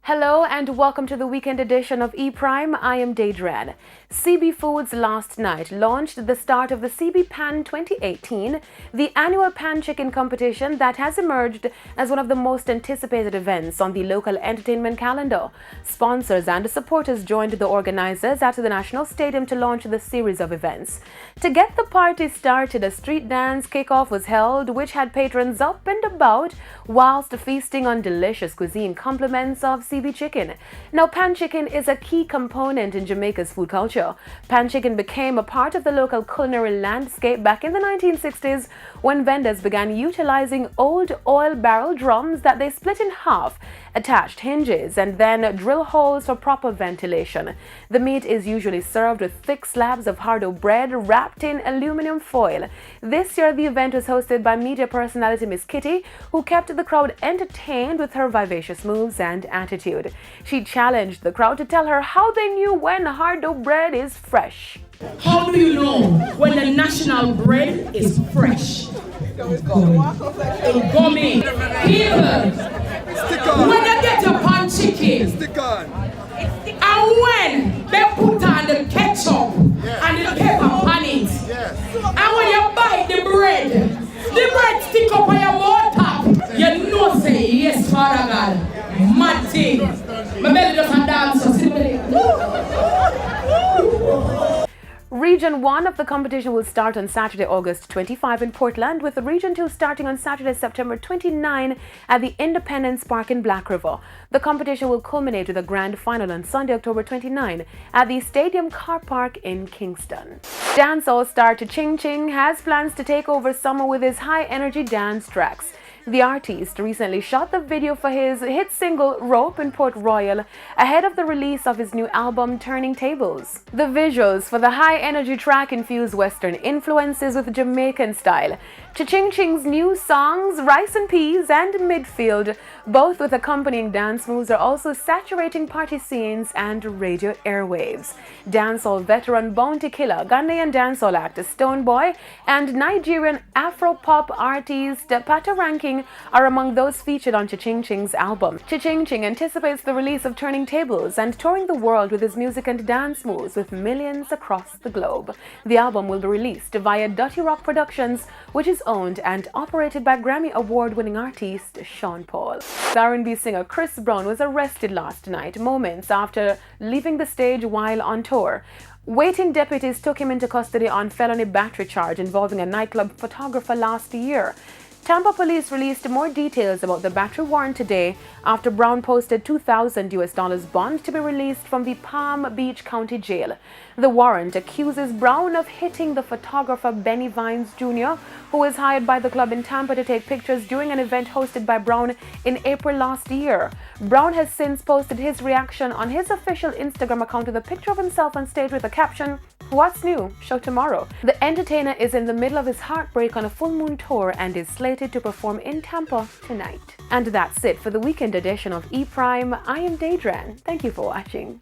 Hello and welcome to the weekend edition of E-Prime. I am Daedran. CB Foods last night launched the start of the CB Pan 2018, the annual pan chicken competition that has emerged as one of the most anticipated events on the local entertainment calendar. Sponsors and supporters joined the organizers at the National Stadium to launch the series of events. To get the party started, a street dance kickoff was held, which had patrons up and about whilst feasting on delicious cuisine compliments of CB chicken. Now, pan chicken is a key component in Jamaica's food culture. Pan chicken became a part of the local culinary landscape back in the 1960s when vendors began utilizing old oil barrel drums that they split in half, attached hinges, and then drill holes for proper ventilation. The meat is usually served with thick slabs of hardo bread wrapped in aluminum foil. This year, the event was hosted by media personality Miss Kitty, who kept the crowd entertained with her vivacious moves and attitude. She challenged the crowd to tell her how they knew when hardo bread is fresh. How do you know when the national bread is fresh? Gummy. People, when you get your pan chicken, and when they put on the ketchup and the pepper on it, and when you bite the bread stick up on your mouth top, you know say, yes, Father God, mad thing. My belly doesn't dance, so simply. Region 1 of the competition will start on Saturday, August 25 in Portland, with Region 2 starting on Saturday, September 29 at the Independence Park in Black River. The competition will culminate with a grand final on Sunday, October 29 at the Stadium Car Park in Kingston. Dancehall star Ching Ching has plans to take over summer with his high-energy dance tracks. The artist recently shot the video for his hit single Rope in Port Royal ahead of the release of his new album Turning Tables. The visuals for the high-energy track infuse Western influences with Jamaican style. Ching Ching's new songs, Rice and Peas and Midfield, both with accompanying dance moves, are also saturating party scenes and radio airwaves. Dancehall veteran Bounty Killer, Ghanaian dancehall actor Stoneboy, and Nigerian Afro-pop artist Pata Ranking are among those featured on Ching Ching's album. Ching Ching anticipates the release of Turning Tables and touring the world with his music and dance moves with millions across the globe. The album will be released via Dutty Rock Productions, which is owned and operated by Grammy Award-winning artist Sean Paul. R&B singer Chris Brown was arrested last night, moments after leaving the stage while on tour. Waiting deputies took him into custody on felony battery charge involving a nightclub photographer last year. Tampa police released more details about the battery warrant today after Brown posted $2,000 bond to be released from the Palm Beach County Jail. The warrant accuses Brown of hitting the photographer Benny Vines Jr., who was hired by the club in Tampa to take pictures during an event hosted by Brown in April last year. Brown has since posted his reaction on his official Instagram account with a picture of himself on stage with the caption, "What's new? Show tomorrow." The entertainer is in the middle of his heartbreak on a full moon tour and is slated to perform in Tampa tonight. And that's it for the weekend edition of E-Prime. I am Daedran. Thank you for watching.